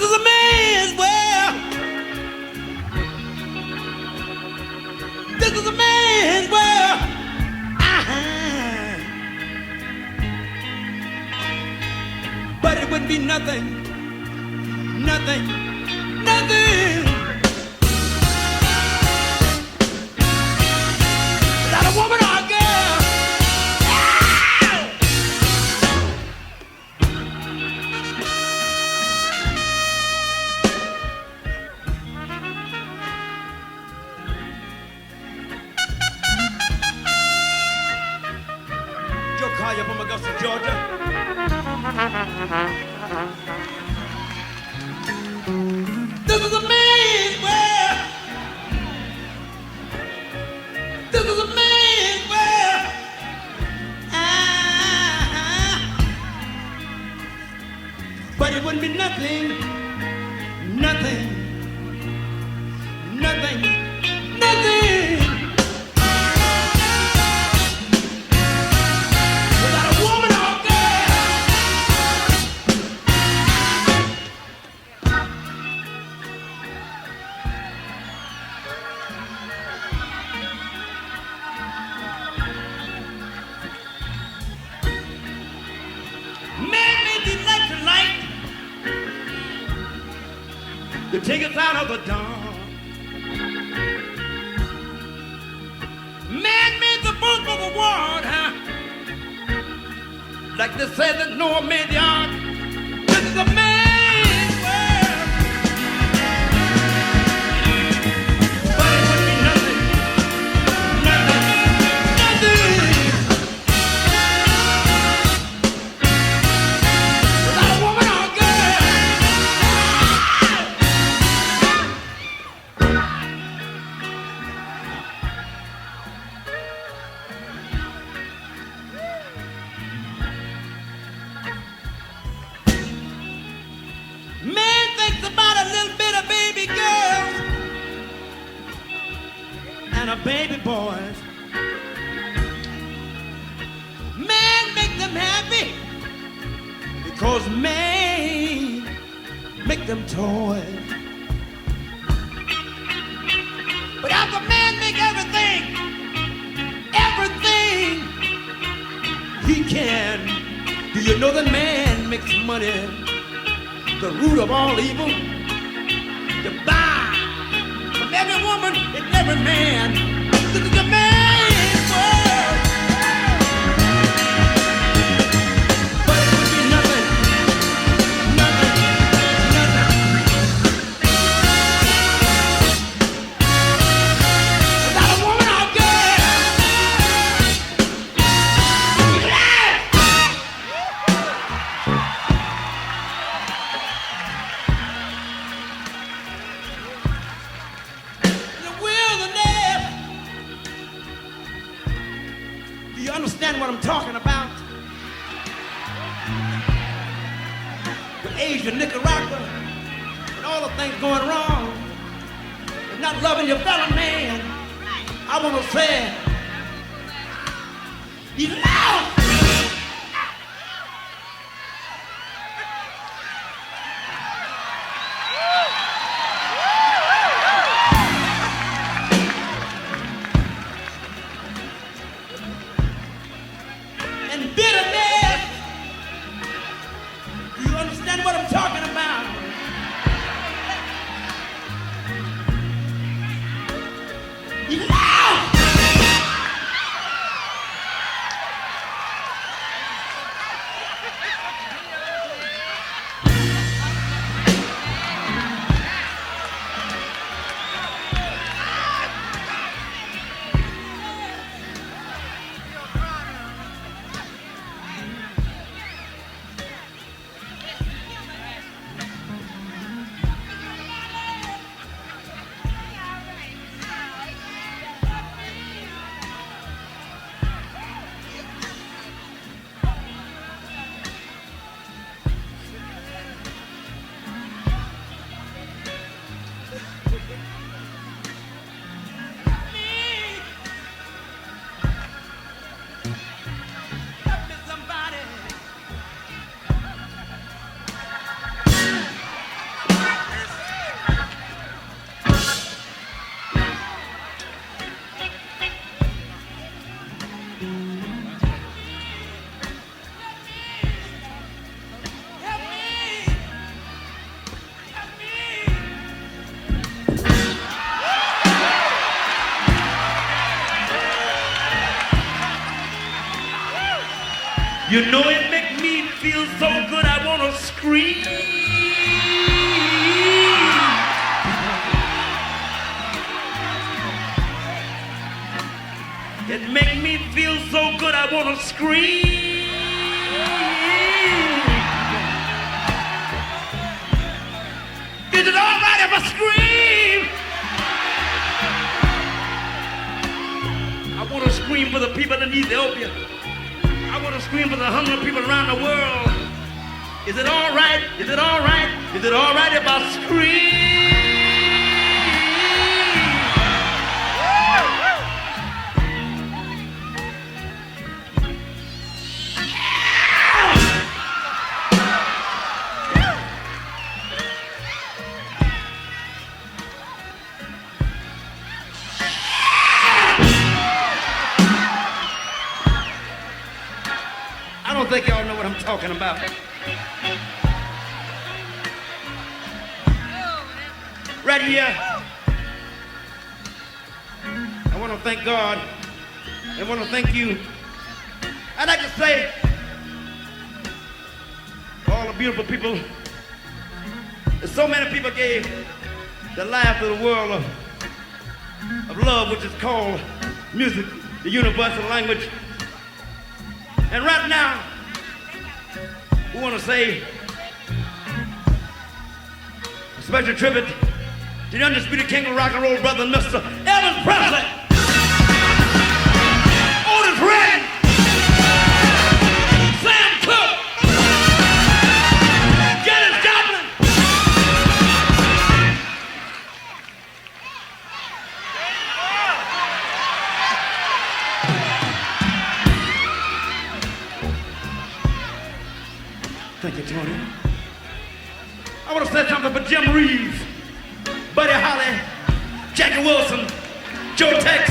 This is a man's world. This is a man's world. But it wouldn't be nothing, nothing, nothing without a woman or a girl. Joe Collier from Augusta, Georgia. This is a man's world. This is a man's world. But it wouldn't be nothing, nothing, nothing, nothing without a woman or a girl. Man made the electric light to take us out of the dark. Man made the book of the world, huh? Like they said that Noah made the ark. This is a man's world. But it would be nothing, nothing, nothing without a woman or a girl. Man thinks about a little bit of baby girls and a baby boys. Man make them happy because man make them toys. But after man make everything, everything he can, do you know that man makes money? The root of all evil, to buy from every woman and every man. This is a man's world. But it would be nothing, nothing, nothing without a woman or a girl. The wilderness. Do you understand what I'm talking about? With Asia, Nicaragua, and all the things going wrong, and not loving your fellow man, I want to say, he's lost. And bitterness. Do you understand what I'm talking about? He's lost. You know it make me feel so good I want to scream. It make me feel so good I want to scream. Is it all right if I scream? I want to scream for the people in Ethiopia. I want to scream for the hungry people around the world. Is it all right? Is it all right? Is it all right if I scream? I don't think y'all know what I'm talking about. Right here, I want to thank God. I want to thank you. I'd like to say for all the beautiful people, that so many people gave their life to the world of love, which is called music, the universal language. And right now, we want to say a special tribute to the undisputed king of rock and roll, brother, Mr. Elvis Presley. Otis Redding. Sam Cooke. Janis Joplin. Thank you, Tony. I want to say something for Jim Reeves, Buddy Holly, Jackie Wilson, Joe Tex,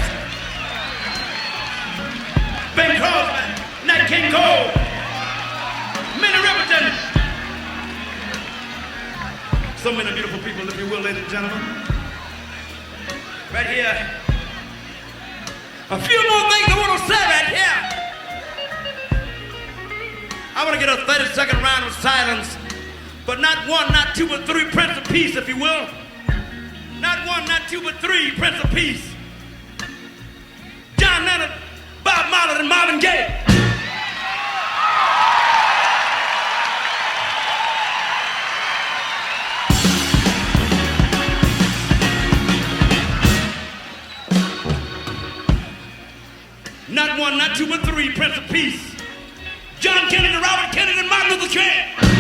Ben Crosby, Nat King Cole, Minnie Riperton. So many beautiful people, if you will, ladies and gentlemen. Right here. A few more things I want to say right here. I want to get a 30-second round of silence, but not one, not two, but three, Prince of Peace, if you will. Not one, not two, but three, Prince of Peace. John Lennon, Bob Marley, and Marvin Gaye. Not one, not two, but three, Prince of Peace. John Kennedy, Robert Kennedy, and Martin Luther King.